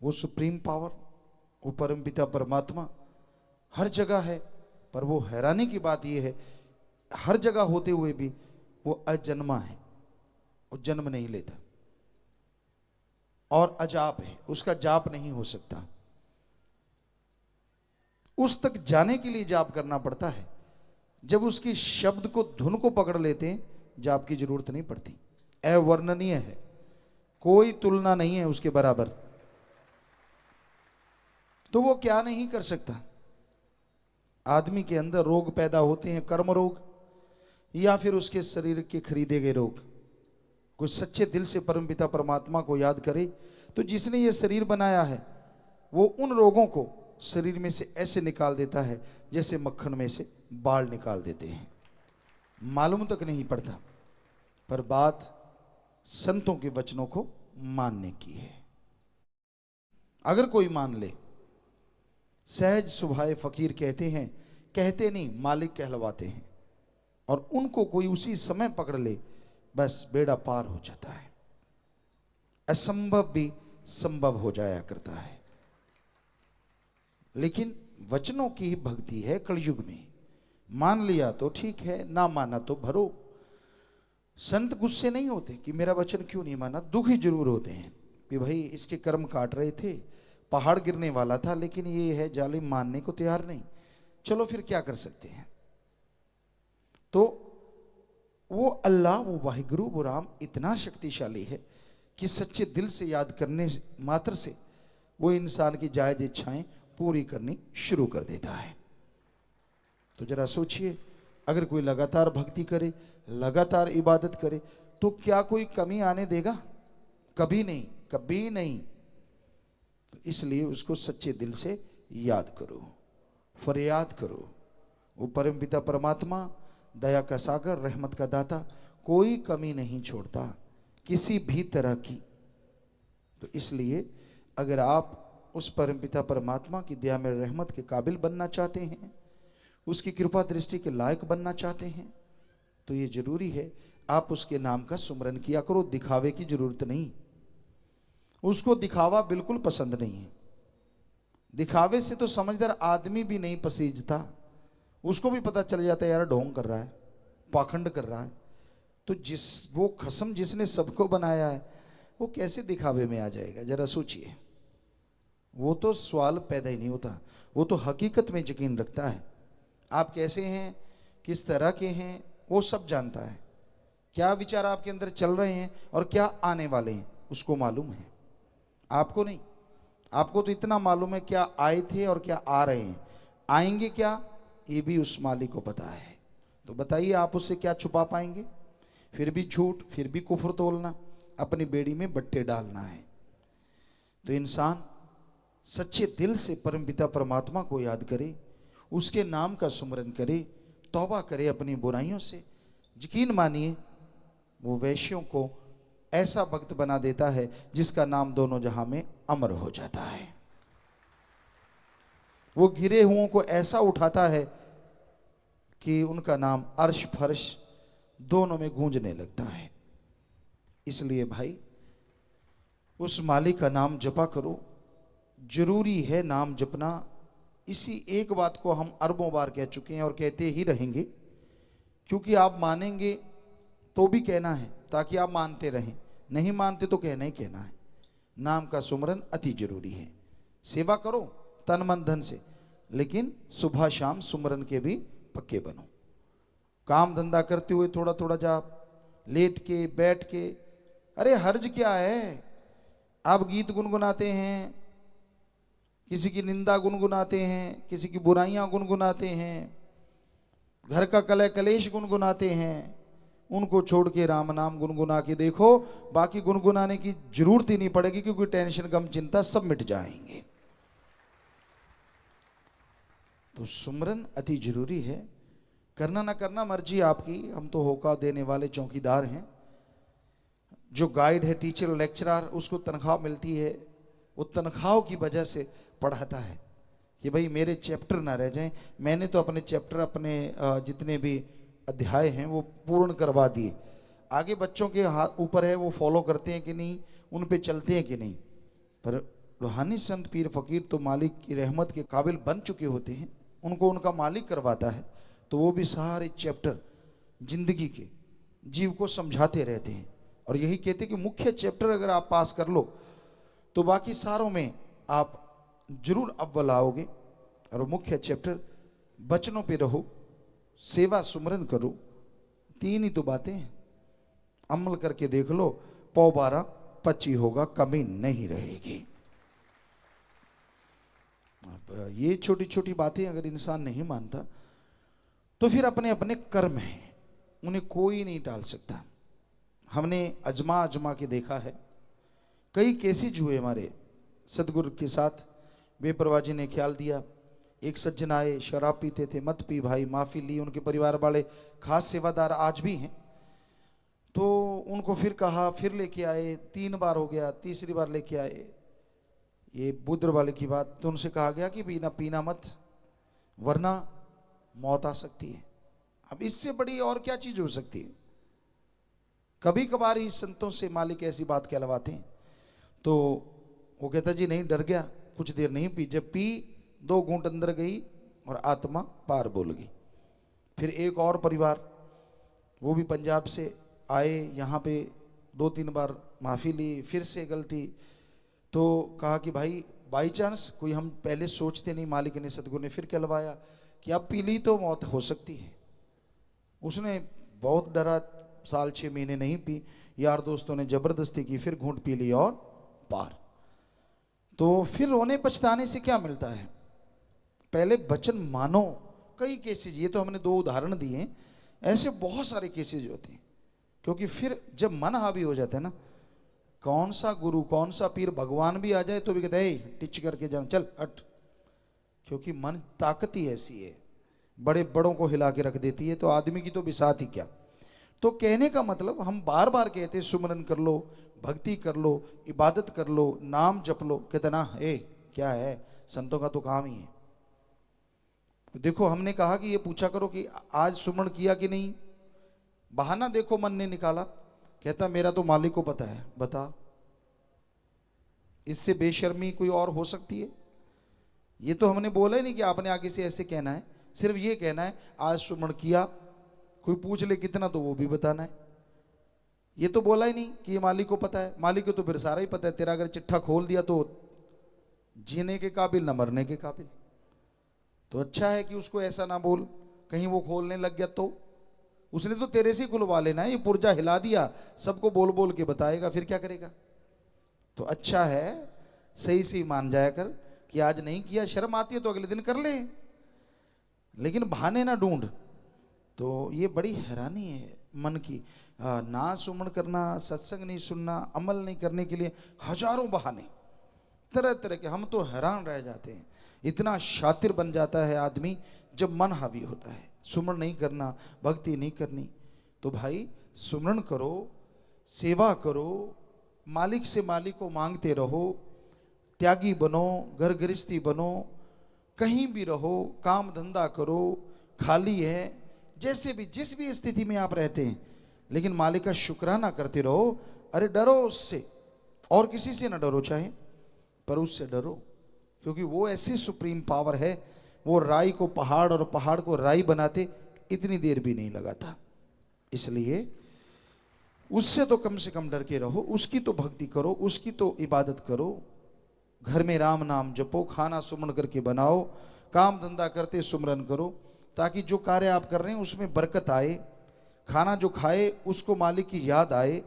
वो सुप्रीम पावर, वो परमपिता परमात्मा हर जगह है। पर वो हैरानी की बात यह है, हर जगह होते हुए भी वो अजन्मा है, वो जन्म नहीं लेता और अजाप है, उसका जाप नहीं हो सकता। उस तक जाने के लिए जाप करना पड़ता है। जब उसकी शब्द को, धुन को पकड़ लेते हैं, जाप की जरूरत नहीं पड़ती। अवर्णनीय है, कोई तुलना नहीं है उसके बराबर। तो वो क्या नहीं कर सकता। आदमी के अंदर रोग पैदा होते हैं, कर्म रोग या फिर उसके शरीर के खरीदे गए रोग। कोई सच्चे दिल से परमपिता परमात्मा को याद करे तो जिसने ये शरीर बनाया है वो उन रोगों को शरीर में से ऐसे निकाल देता है जैसे मक्खन में से बाल निकाल देते हैं, मालूम तक नहीं पड़ता। पर बात संतों के वचनों को मानने की है। अगर कोई मान ले, सहज सुभाए फकीर कहते हैं, कहते नहीं मालिक कहलवाते हैं। और उनको कोई उसी समय पकड़ ले, बस बेड़ा पार हो जाता है। असंभव भी संभव हो जाया करता है। लेकिन वचनों की ही भक्ति है कलयुग में। मान लिया तो ठीक है, ना माना तो भरो। संत गुस्से नहीं होते कि मेरा वचन क्यों नहीं माना, दुखी जरूर होते हैं कि भाई इसके कर्म काट रहे थे, पहाड़ गिरने वाला था, लेकिन ये है जालिम, मानने को तैयार नहीं। चलो फिर क्या कर सकते हैं। तो वो अल्लाह, वो वाहिगुरु, वो राम इतना शक्तिशाली है कि सच्चे दिल से याद करने मात्र से वो इंसान की जायज इच्छाएं पूरी करनी शुरू कर देता है। तो जरा सोचिए, अगर कोई लगातार भक्ति करे, लगातार इबादत करे, तो क्या कोई कमी आने देगा? कभी नहीं, कभी नहीं। तो इसलिए उसको सच्चे दिल से याद करो, फरियाद करो। वो परमपिता परमात्मा दया का सागर, रहमत का दाता, कोई कमी नहीं छोड़ता किसी भी तरह की। तो इसलिए अगर आप उस परमपिता परमात्मा की दया में रहमत के काबिल बनना चाहते हैं, उसकी कृपा दृष्टि के लायक बनना चाहते हैं, तो ये जरूरी है आप उसके नाम का सुमरन किया करो। दिखावे की जरूरत नहीं, उसको दिखावा बिल्कुल पसंद नहीं है। दिखावे से तो समझदार आदमी भी नहीं पसीजता, उसको भी पता चल जाता है यार ढोंग कर रहा है, पाखंड कर रहा है। तो वो खसम जिसने सबको बनाया है वो कैसे दिखावे में आ जाएगा? जरा सोचिए। वो तो सवाल पैदा ही नहीं होता, वो तो हकीकत में यकीन रखता है। आप कैसे हैं, किस तरह के हैं, वो सब जानता है। क्या विचार आपके अंदर चल रहे हैं और क्या आने वाले हैं, उसको मालूम है। आपको नहीं। आपको तो इतना मालूम है क्या आए थे और क्या आ रहे हैं, आएंगे क्या, ये भी उस मालिक को पता है। तो बताइए आप उससे क्या छुपा पाएंगे? फिर भी झूठ, फिर भी कुफ्र तोलना, अपनी बेड़ी में बट्टे डालना है। तो इंसान सच्चे दिल से परमपिता परमात्मा को याद करे, उसके नाम का सुमरन करे, तौबा करे अपनी बुराइयों से। यकीन मानिए वो वैश्यों को ऐसा भक्त बना देता है जिसका नाम दोनों जहां में अमर हो जाता है। वो गिरे हुओं को ऐसा उठाता है कि उनका नाम अर्श फर्श दोनों में गूंजने लगता है। इसलिए भाई उस मालिक का नाम जपा करो। जरूरी है नाम जपना। इसी एक बात को हम अरबों बार कह चुके हैं और कहते ही रहेंगे, क्योंकि आप मानेंगे तो भी कहना है ताकि आप मानते रहें, नहीं मानते तो कहना ही कहना है। नाम का सुमरन अति जरूरी है। सेवा करो तन मन धन से, लेकिन सुबह शाम सुमरन के भी पक्के बनो। काम धंधा करते हुए थोड़ा थोड़ा जाप, लेट के बैठ के, अरे हर्ज क्या है। आप गीत गुनगुनाते हैं, किसी की निंदा गुनगुनाते हैं, किसी की बुराइयां गुनगुनाते हैं, घर का कलह कलेश गुनगुनाते हैं, उनको छोड़ के राम नाम गुनगुना के देखो, बाकी गुनगुनाने की जरूरत ही नहीं पड़ेगी, क्योंकि टेंशन गम चिंता सब मिट जाएंगे। तो सुमरन अति जरूरी है। करना ना करना मर्जी आपकी, हम तो होका देने वाले चौकीदार हैं। जो गाइड है, टीचर, लेक्चरर, उसको तनख्वाह मिलती है, वो तनख्वाह की वजह से पढ़ाता है कि भाई मेरे चैप्टर ना रह जाएं। मैंने तो अपने चैप्टर, अपने जितने भी अध्याय हैं वो पूर्ण करवा दिए। आगे बच्चों के हाथ ऊपर है, वो फॉलो करते हैं कि नहीं, उन पे चलते हैं कि नहीं। पर रूहानी संत पीर फकीर तो मालिक की रहमत के काबिल बन चुके होते हैं, उनको उनका मालिक करवाता है, तो वो भी सारे चैप्टर जिंदगी के जीव को समझाते रहते हैं। और यही कहते हैं कि मुख्य चैप्टर अगर आप पास कर लो तो बाकी सारों में आप जरूर अव्वल आओगे। और मुख्य चैप्टर बचनों पे रहो, सेवा सुमरन करो, तीन ही तो बातें हैं। अमल करके देख लो, 12-25 होगा, कमी नहीं रहेगी। अब ये छोटी छोटी बातें अगर इंसान नहीं मानता तो फिर अपने अपने कर्म हैं, उन्हें कोई नहीं टाल सकता। हमने अजमा अजमा के देखा है, कई केसेज हुए हमारे सदगुरु के साथ। बेपरवाह जी ने ख्याल दिया, एक सज्जन आए, शराब पीते थे, मत पी भाई, माफी ली। उनके परिवार वाले खास सेवादार आज भी हैं, तो उनको फिर कहा, फिर लेके आए, 3 बार हो गया, तीसरी बार लेके आए, ये बुद्र वाले की बात। तो उनसे कहा गया कि पीना पीना मत, वरना मौत आ सकती है। अब इससे बड़ी और क्या चीज हो सकती है। कभी कभार ही संतों से मालिक ऐसी बात कहलवाते हैं। तो वो कहता जी नहीं, डर गया, कुछ देर नहीं पी। जब पी 2 घूंट अंदर गई और आत्मा पार बोल गई। फिर एक और परिवार, वो भी पंजाब से आए, यहाँ पे 2-3 बार माफ़ी ली, फिर से गलती। तो कहा कि भाई बाई चांस कोई, हम पहले सोचते नहीं, मालिक ने सतगुरु ने फिर कहलवाया कि अब पी ली तो मौत हो सकती है। उसने बहुत डरा, 6 महीने नहीं पी, यार दोस्तों ने जबरदस्ती की, फिर घूंट पी ली और पार। तो फिर रोने पछताने से क्या मिलता है, पहले वचन मानो। कई केसेज, ये तो हमने 2 उदाहरण दिए, ऐसे बहुत सारे केसेज होते हैं। क्योंकि फिर जब मन हावी हो जाता है ना, कौन सा गुरु, कौन सा पीर, भगवान भी आ जाए तो भी कहते हैं टिच करके जान, चल हट। क्योंकि मन ताकत ही ऐसी है, बड़े बड़ों को हिला के रख देती है, तो आदमी की तो बिसात ही क्या। तो कहने का मतलब, हम बार बार कहते सुमरन कर लो, भक्ति कर लो, इबादत कर लो, नाम जप लो, कहते ना क्या है, संतों का तो काम ही है। तो देखो, हमने कहा कि ये पूछा करो कि आज सुमरन किया कि नहीं। बहाना देखो मन ने निकाला, कहता मेरा तो मालिक को पता है। बता, इससे बेशर्मी कोई और हो सकती है? ये तो हमने बोला ही नहीं कि आपने आगे से ऐसे कहना है, सिर्फ ये कहना है आज सुमरन किया, कोई पूछ ले कितना तो वो भी बताना है। ये तो बोला ही नहीं कि ये मालिक को पता है। मालिक को तो फिर सारा ही पता है। तेरा अगर चिट्ठा खोल दिया तो जीने के काबिल ना मरने के काबिल। तो अच्छा है कि उसको ऐसा ना बोल, कहीं वो खोलने लग गया तो। उसने तो तेरे से खुलवा लेना है, ये पुर्जा हिला दिया, सबको बोल बोल के बताएगा, फिर क्या करेगा। तो अच्छा है सही से मान जाया कर कि आज नहीं किया, शर्म आती है तो अगले दिन कर ले, लेकिन बहाने ना ढूंढ। तो ये बड़ी हैरानी है मन की। ना सुमन करना, सत्संग नहीं सुनना, अमल नहीं करने के लिए हजारों बहाने, तरह तरह के। हम तो हैरान रह जाते हैं, इतना शातिर बन जाता है आदमी जब मन हावी होता है। सुमन नहीं करना, भक्ति नहीं करनी, तो भाई सुमरन करो, सेवा करो, मालिक से मालिक को मांगते रहो, त्यागी बनो, घर गृहस्थी बनो, कहीं भी रहो, काम धंधा करो, खाली है, जैसे भी जिस भी स्थिति में आप रहते हैं, लेकिन मालिक का शुक्राना करते रहो। अरे डरो उससे, और किसी से ना डरो चाहे, पर उससे डरो, क्योंकि वो ऐसी सुप्रीम पावर है। वो राई को पहाड़ और पहाड़ को राई बनाते इतनी देर भी नहीं लगाता। इसलिए उससे तो कम से कम डर के रहो, उसकी तो भक्ति करो, उसकी तो इबादत करो। घर में राम नाम जपो, खाना सुमन करके बनाओ, काम धंधा करते सुमरन करो, ताकि जो कार्य आप कर रहे हैं उसमें बरकत आए। खाना जो खाए उसको मालिक की याद आए।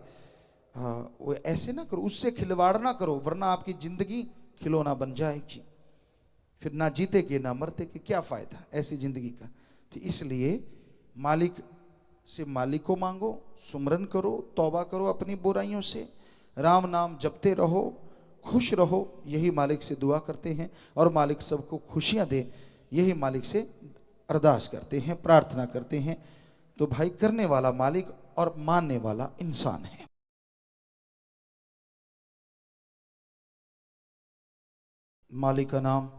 हाँ, वो ऐसे ना करो, उससे खिलवाड़ ना करो, वरना आपकी जिंदगी खिलौना बन जाएगी। फिर ना जीते के ना मरते के क्या फायदा ऐसी जिंदगी का। तो इसलिए मालिक से मालिक को मांगो, सुमरन करो, तौबा करो अपनी बुराइयों से, राम नाम जपते रहो, खुश रहो, यही मालिक से दुआ करते हैं। और मालिक सबको खुशियां दे, यही मालिक से अरदास करते हैं, प्रार्थना करते हैं। तो भाई, करने वाला मालिक और मानने वाला इंसान है। मालिक का नाम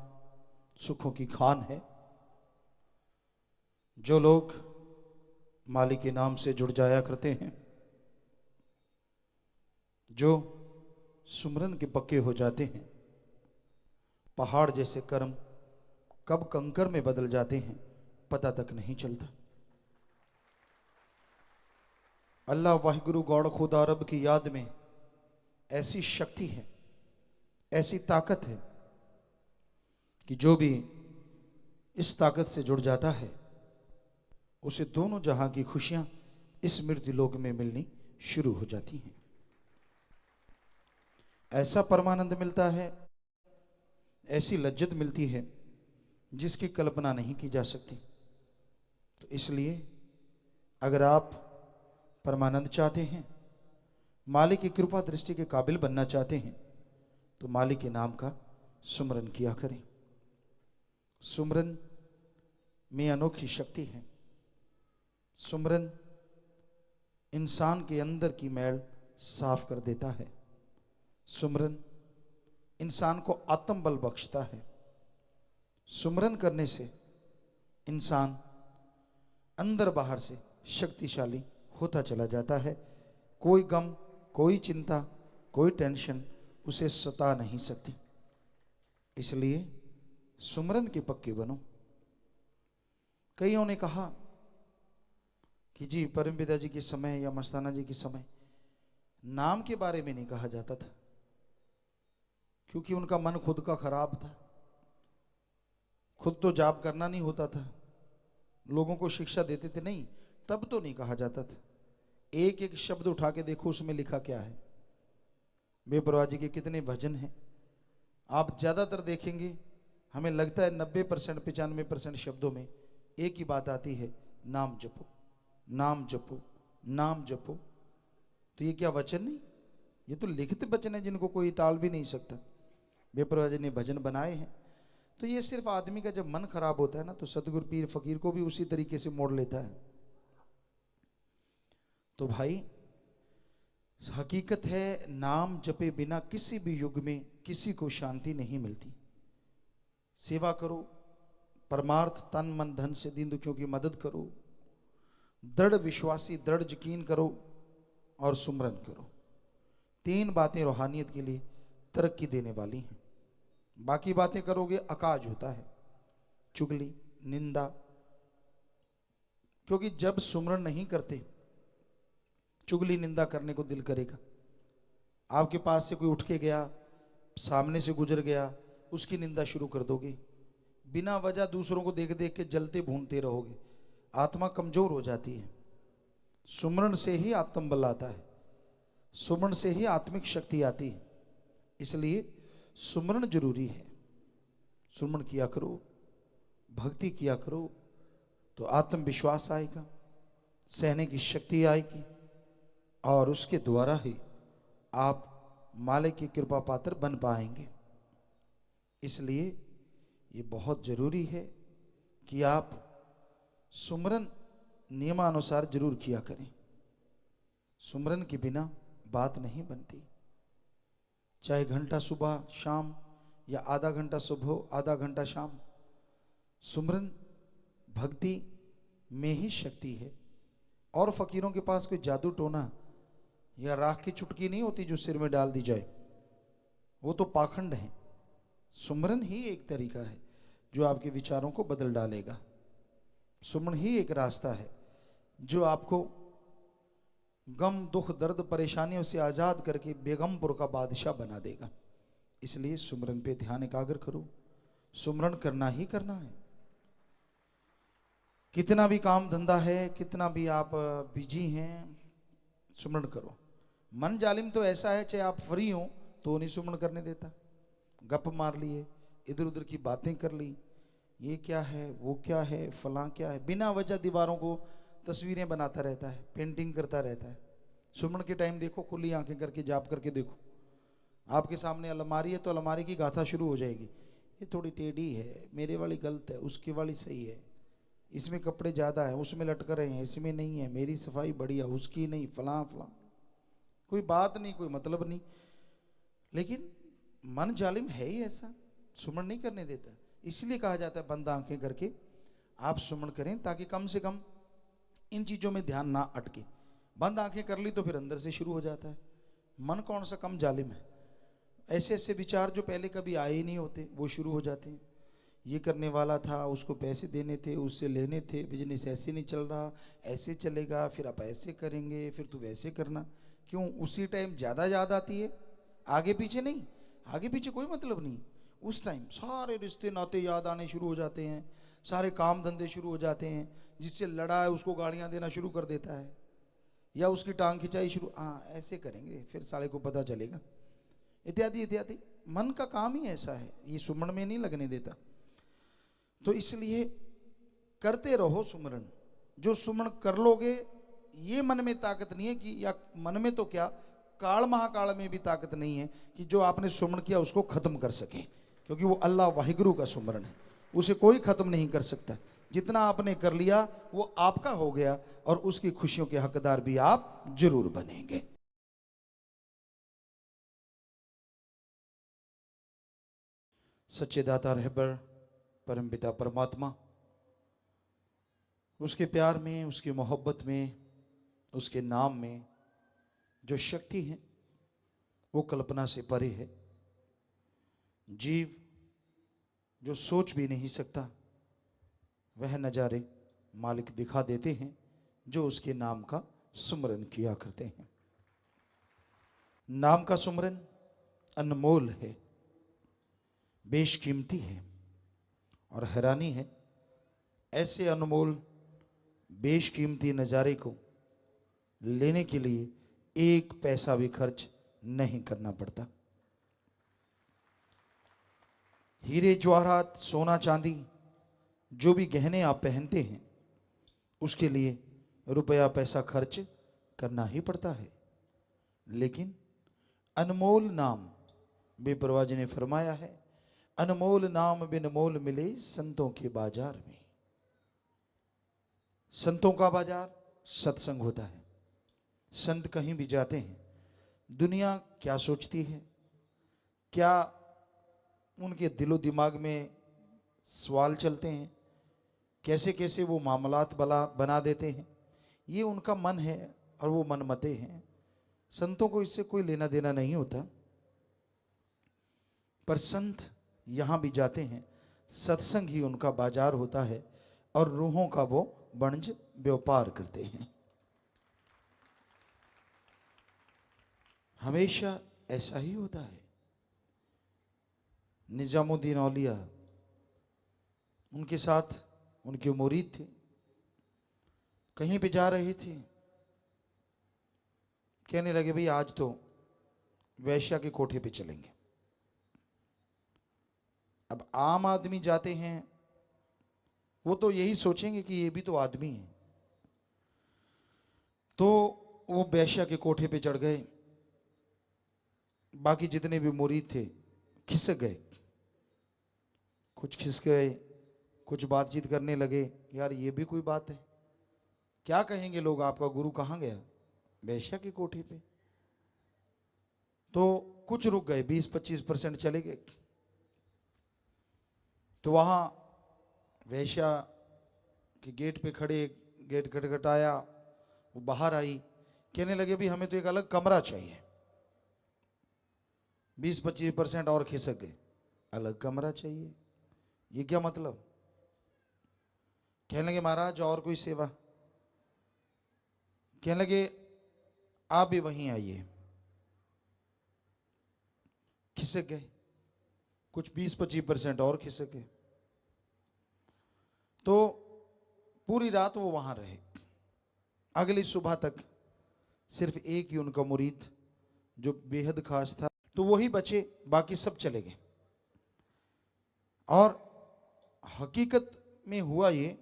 सुखों की खान है। जो लोग मालिक के नाम से जुड़ जाया करते हैं, जो सुमरन के पक्के हो जाते हैं, पहाड़ जैसे कर्म कब कंकर में बदल जाते हैं पता तक नहीं चलता। अल्लाह वाहिगुरु गौड़ खुदा रब की याद में ऐसी शक्ति है, ऐसी ताकत है कि जो भी इस ताकत से जुड़ जाता है उसे दोनों जहां की खुशियां इस मृत्यु लोक में मिलनी शुरू हो जाती हैं। ऐसा परमानंद मिलता है, ऐसी लज्जत मिलती है जिसकी कल्पना नहीं की जा सकती। तो इसलिए अगर आप परमानंद चाहते हैं, मालिक की कृपा दृष्टि के काबिल बनना चाहते हैं, तो मालिक के नाम का सुमरन किया करें। सुमरन में अनोखी शक्ति है। सुमरन इंसान के अंदर की मैल साफ कर देता है। सुमरन इंसान को आत्म बल बख्शता है। सुमरन करने से इंसान अंदर बाहर से शक्तिशाली होता चला जाता है। कोई गम, कोई चिंता, कोई टेंशन उसे सता नहीं सकती। इसलिए सुमरन के पक्के बनो। कईयों ने कहा कि जी परमपिता जी के समय या मस्ताना जी के समय नाम के बारे में नहीं कहा जाता था, क्योंकि उनका मन खुद का खराब था, खुद तो जाप करना नहीं होता था, लोगों को शिक्षा देते थे, नहीं तब तो नहीं कहा जाता था। एक एक शब्द उठा के देखो उसमें लिखा क्या है। बेपरवाह जी के कितने भजन हैं, आप ज्यादातर देखेंगे, हमें लगता है 90% 95% शब्दों में एक ही बात आती है, नाम जपो, नाम जपो, नाम जपो। तो ये क्या वचन नहीं, ये तो लिखित वचन है जिनको कोई टाल भी नहीं सकता। बेपरवाह जी ने भजन बनाए हैं। तो ये सिर्फ आदमी का जब मन खराब होता है ना, तो सतगुरु पीर फकीर को भी उसी तरीके से मोड़ लेता है। तो भाई हकीकत है, नाम जपे बिना किसी भी युग में किसी को शांति नहीं मिलती। सेवा करो, परमार्थ तन मन धन से दीन दुखियों की मदद करो, दृढ़ विश्वासी दृढ़ यकीन करो और सुमरन करो। 3 बातें रूहानियत के लिए तरक्की देने वाली हैं। बाकी बातें करोगे अकाज होता है, चुगली, निंदा। क्योंकि जब सुमरन नहीं करते, चुगली निंदा करने को दिल करेगा। आपके पास से कोई उठ के गया, सामने से गुजर गया, उसकी निंदा शुरू कर दोगे। बिना वजह दूसरों को देख देख के जलते भूनते रहोगे, आत्मा कमजोर हो जाती है। सुमरन से ही आत्मबल आता है, सुमरन से ही आत्मिक शक्ति आती है। इसलिए सुमरन जरूरी है। सुमरन किया करो, भक्ति किया करो, तो आत्मविश्वास आएगा, सहने की शक्ति आएगी, और उसके द्वारा ही आप मालिक की कृपा पात्र बन पाएंगे। इसलिए ये बहुत जरूरी है कि आप सुमरन नियमानुसार जरूर किया करें। सुमरन के बिना बात नहीं बनती। चाहे घंटा सुबह शाम या आधा घंटा सुबह आधा घंटा शाम, सुमरन भक्ति में ही शक्ति है। और फकीरों के पास कोई जादू टोना या राख की चुटकी नहीं होती जो सिर में डाल दी जाए, वो तो पाखंड है। सुमरन ही एक तरीका है जो आपके विचारों को बदल डालेगा। सुमरन ही एक रास्ता है जो आपको गम दुख दर्द परेशानियों से आजाद करके बेगमपुर का बादशाह बना देगा। इसलिए सुमरन पे ध्यान एकाग्र करो, सुमरन करना ही करना है। कितना भी काम धंधा है, कितना भी आप बिजी हैं, सुमरन करो। मन जालिम तो ऐसा है, चाहे आप फ्री हो तो नहीं सुमरन करने देता। गप मार लिए, इधर उधर की बातें कर ली, ये क्या है वो क्या है फलां क्या है, बिना वजह दीवारों को तस्वीरें बनाता रहता है, पेंटिंग करता रहता है। सुमरन के टाइम देखो, खुली आंखें करके जाप करके देखो, आपके सामने अलमारी है तो अलमारी की गाथा शुरू हो जाएगी। ये थोड़ी टेढ़ी है, मेरे वाली गलत है, उसकी वाली सही है, इसमें कपड़े ज़्यादा हैं, उसमें लटक रहे हैं, इसमें नहीं है, मेरी सफाई बढ़िया, उसकी नहीं, फलां फलां। कोई बात नहीं, कोई मतलब नहीं। लेकिन मन जालिम है ही ऐसा, सुमन नहीं करने देता। इसलिए कहा जाता है बंद आंखें करके आप सुमन करें, ताकि कम से कम इन चीज़ों में ध्यान ना अटके। बंद आंखें कर ली तो फिर अंदर से शुरू हो जाता है। मन कौन सा कम जालिम है, ऐसे ऐसे विचार जो पहले कभी आए ही नहीं होते वो शुरू हो जाते हैं। ये करने वाला था, उसको पैसे देने थे, उससे लेने थे, बिजनेस ऐसे नहीं चल रहा, ऐसे चलेगा, फिर आप ऐसे करेंगे, फिर तू वैसे करना। क्यों उसी टाइम ज़्यादा याद आती है, आगे पीछे नहीं। आगे पीछे कोई मतलब नहीं, उस टाइम सारे रिश्ते नाते याद आने शुरू हो जाते हैं, सारे काम धंधे शुरू हो जाते हैं। जिससे लड़ा है उसको गालियाँ देना शुरू कर देता है, या उसकी टांग खिंचाई शुरू, हाँ ऐसे करेंगे फिर साले को पता चलेगा, इत्यादि इत्यादि। मन का काम ही ऐसा है, ये सुमन में नहीं लगने देता। तो इसलिए करते रहो सुमरन। जो सुमन कर लोगे, ये मन में ताकत नहीं है कि, या मन में तो क्या, काल महाकाल में भी ताकत नहीं है कि जो आपने सुमन किया उसको खत्म कर सके, क्योंकि वो अल्लाह वाहिगुरु का सुमरन है, उसे कोई खत्म नहीं कर सकता। जितना आपने कर लिया वो आपका हो गया, और उसकी खुशियों के हकदार भी आप जरूर बनेंगे। सच्चे दाता रहबर परमपिता परमात्मा, उसके प्यार में, उसकी मोहब्बत में, उसके नाम में जो शक्ति है वो कल्पना से परे है। जीव जो सोच भी नहीं सकता वह नज़ारे मालिक दिखा देते हैं जो उसके नाम का सुमरन किया करते हैं। नाम का सुमरन अनमोल है, बेशकीमती है, और हैरानी है ऐसे अनमोल बेशकीमती नज़ारे को लेने के लिए एक पैसा भी खर्च नहीं करना पड़ता। हीरे जवाहरात सोना चांदी जो भी गहने आप पहनते हैं उसके लिए रुपया पैसा खर्च करना ही पड़ता है। लेकिन अनमोल नाम, बेपरवाह जी ने फरमाया है, अनमोल नाम बिन मोल मिले संतों के बाजार में। संतों का बाजार सत्संग होता है। संत कहीं भी जाते हैं, दुनिया क्या सोचती है, क्या उनके दिलो दिमाग में सवाल चलते हैं, कैसे कैसे वो मामलात बना देते हैं, ये उनका मन है और वो मनमते हैं। संतों को इससे कोई लेना देना नहीं होता। पर संत यहाँ भी जाते हैं, सत्संग ही उनका बाजार होता है, और रूहों का वो वाणिज्य व्यापार करते हैं। हमेशा ऐसा ही होता है। निजामुद्दीन औलिया, उनके साथ उनके मुरीद थे, कहीं पे जा रहे थे, कहने लगे भाई आज तो वैश्या के कोठे पे चलेंगे। अब आम आदमी जाते हैं वो तो यही सोचेंगे कि ये भी तो आदमी है, तो वो वैश्या के कोठे पे चढ़ गए। बाकी जितने भी मुरीद थे खिसक गए, कुछ खिसक गए, कुछ बातचीत करने लगे, यार ये भी कोई बात है, क्या कहेंगे लोग, आपका गुरु कहाँ गया, वैश्या के कोठे पे। तो कुछ रुक गए, 20-25% चले गए। तो वहां वैश्या के गेट पे खड़े, गेट खटखटाया, वो बाहर आई, कहने लगे भी हमें तो एक अलग कमरा चाहिए। 20-25% और खिसक गए, अलग कमरा चाहिए, ये क्या मतलब। कहने लगे महाराज और कोई सेवा, कहने लगे आप भी वहीं आइए। खिसक गए, कुछ 20-25% और खिसक गए। तो पूरी रात वो वहां रहे। अगली सुबह तक सिर्फ एक ही उनका मुरीद जो बेहद खास था, तो वही बचे, बाकी सब चले गए। और हकीकत में हुआ ये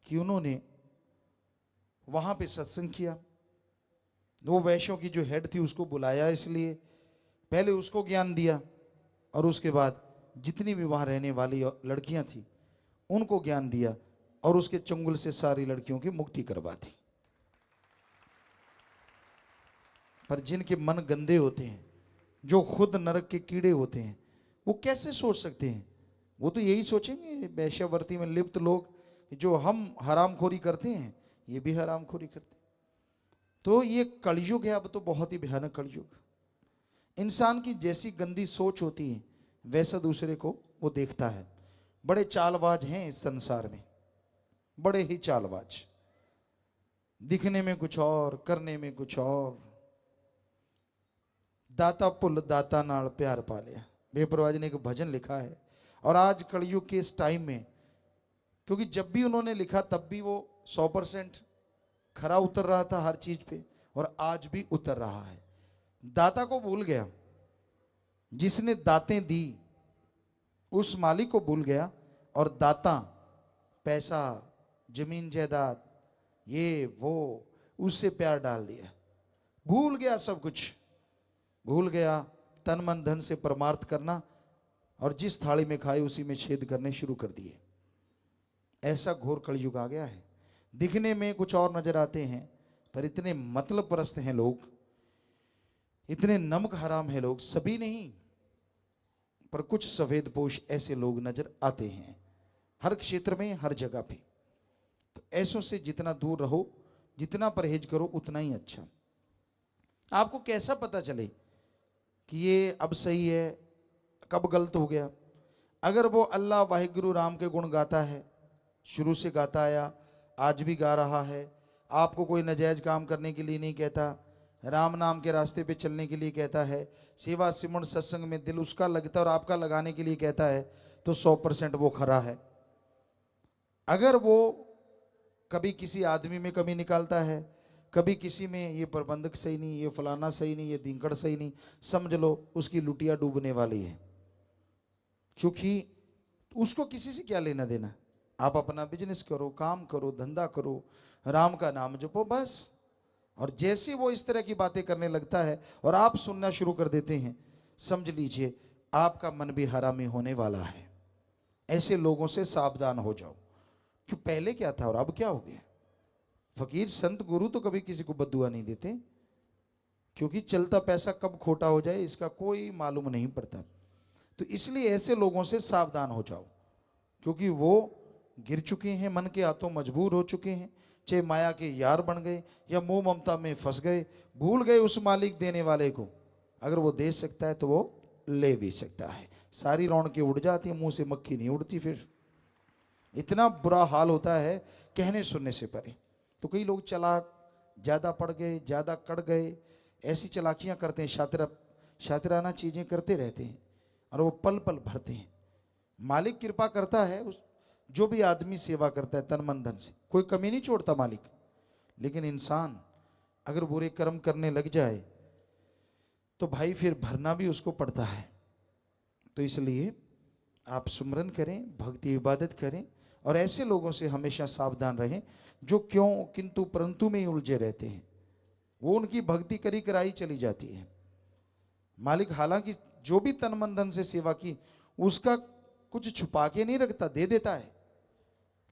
कि उन्होंने वहां पे सत्संग किया। वो वैश्यों की जो हेड थी उसको बुलाया, इसलिए पहले उसको ज्ञान दिया और उसके बाद जितनी भी वहां रहने वाली लड़कियां थी उनको ज्ञान दिया और उसके चंगुल से सारी लड़कियों की मुक्ति करवा दी। पर जिनके मन गंदे होते हैं, जो खुद नरक के कीड़े होते हैं, वो कैसे सोच सकते हैं? वो तो यही सोचेंगे वैश्यावर्ती में लिप्त लोग, जो हम हरामखोरी करते हैं ये भी हरामखोरी करते हैं। तो ये कलयुग है, अब तो बहुत ही भयानक कलयुग। इंसान की जैसी गंदी सोच होती है वैसा दूसरे को वो देखता है। बड़े चालबाज हैं इस संसार में, बड़े ही चालबाज, दिखने में कुछ और, करने में कुछ और। दाता पुल दाता नाल प्यार पा लिया, बेपरवाह जी ने एक भजन लिखा है। और आज कलयुग के इस टाइम में, क्योंकि जब भी उन्होंने लिखा तब भी वो 100% खरा उतर रहा था हर चीज पे, और आज भी उतर रहा है। दाता को भूल गया, जिसने दातें दी उस मालिक को भूल गया, और दाता पैसा, जमीन जायदाद, ये वो, उससे प्यार डाल दिया। भूल गया सब कुछ, भूल गया तन मन धन से परमार्थ करना, और जिस थाली में खाए उसी में छेद करने शुरू कर दिए। ऐसा घोर कलयुग आ गया है। दिखने में कुछ और नजर आते हैं, पर इतने मतलब परस्त हैं लोग, इतने नमक हराम है लोग, सभी नहीं पर कुछ सफेदपोश ऐसे लोग नजर आते हैं हर क्षेत्र में, हर जगह पे। तो ऐसों से जितना दूर रहो, जितना परहेज करो उतना ही अच्छा। आपको कैसा पता चले कि ये अब सही है, कब गलत हो गया? अगर वो अल्लाह वाहिगुरु राम के गुण गाता है, शुरू से गाता आया, आज भी गा रहा है, आपको कोई नाजायज काम करने के लिए नहीं कहता, राम नाम के रास्ते पे चलने के लिए कहता है, सेवा सिमरन सत्संग में दिल उसका लगता है और आपका लगाने के लिए कहता है, तो 100% वो खरा है। अगर वो कभी किसी आदमी में कमी निकालता है, कभी किसी में, ये प्रबंधक सही नहीं, ये फलाना सही नहीं, ये दिंकड़ सही नहीं, समझ लो उसकी लुटिया डूबने वाली है। क्योंकि उसको किसी से क्या लेना देना। आप अपना बिजनेस करो, काम करो, धंधा करो, राम का नाम जपो, बस। और जैसे वो इस तरह की बातें करने लगता है और आप सुनना शुरू कर देते हैं, समझ लीजिए आपका मन भी हरामी होने वाला है। ऐसे लोगों से सावधान हो जाओ। क्यों, पहले क्या था और अब क्या हो गया? फकीर संत गुरु तो कभी किसी को बद्दुआ नहीं देते, क्योंकि चलता पैसा कब खोटा हो जाए इसका कोई मालूम नहीं पड़ता। तो इसलिए ऐसे लोगों से सावधान हो जाओ, क्योंकि वो गिर चुके हैं, मन के हाथों मजबूर हो चुके हैं, चाहे माया के यार बन गए या मोह ममता में फंस गए, भूल गए उस मालिक देने वाले को। अगर वो दे सकता है तो वो ले भी सकता है। सारी रौनकें उड़ जाती है, मुंह से मक्खी नहीं उड़ती। फिर इतना बुरा हाल होता है कहने सुनने से परे। तो कई लोग चालाक ज़्यादा पड़ गए, ज़्यादा कड़ गए, ऐसी चालाकियां करते हैं, शातिराना चीज़ें करते रहते हैं, और वो पल पल भरते हैं। मालिक कृपा करता है, उस जो भी आदमी सेवा करता है तन मन धन से, कोई कमी नहीं छोड़ता मालिक। लेकिन इंसान अगर बुरे कर्म करने लग जाए तो भाई फिर भरना भी उसको पड़ता है। तो इसलिए आप सुमरन करें, भक्ति इबादत करें, और ऐसे लोगों से हमेशा सावधान रहें जो क्यों किंतु परंतु में ही उलझे रहते हैं। वो उनकी भक्ति करी कराई चली जाती है। मालिक हालांकि जो भी तन मन धन से सेवा की उसका कुछ छुपा के नहीं रखता, दे देता है।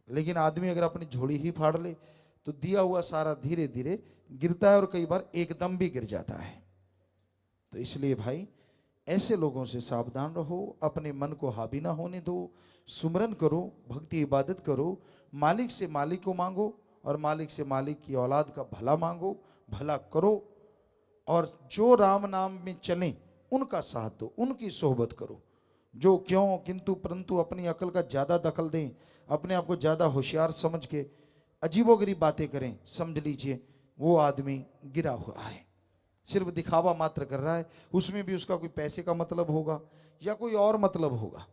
लेकिन आदमी अगर अपनी झोली ही फाड़ ले तो दिया हुआ सारा धीरे धीरे गिरता है, और कई बार एकदम भी गिर जाता है। तो इसलिए भाई ऐसे लोगों से सावधान रहो, अपने मन को हावी ना होने दो, सुमरन करो, भक्ति इबादत करो, मालिक से मालिक को मांगो, और मालिक से मालिक की औलाद का भला मांगो, भला करो। और जो राम नाम में चलें उनका साथ दो, उनकी सोहबत करो। जो क्यों किंतु परंतु अपनी अकल का ज़्यादा दखल दें, अपने आप को ज़्यादा होशियार समझ के अजीबोगरीब बातें करें, समझ लीजिए वो आदमी गिरा हुआ है, सिर्फ दिखावा मात्र कर रहा है, उसमें भी उसका कोई पैसे का मतलब होगा या कोई और मतलब होगा।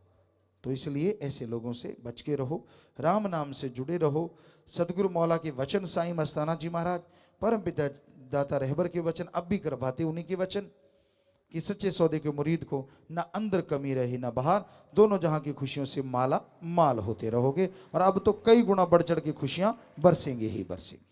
तो इसलिए ऐसे लोगों से बच के रहो, राम नाम से जुड़े रहो। सदगुरु मौला के वचन, साईं मस्ताना जी महाराज, परम पिता दाता रहबर के वचन अब भी करवाते उन्हीं के वचन कि सच्चे सौदे के मुरीद को ना अंदर कमी रहे ना बाहर, दोनों जहां की खुशियों से माला माल होते रहोगे। और अब तो कई गुना बढ़ चढ़ के खुशियां बरसेंगे ही बरसेंगे।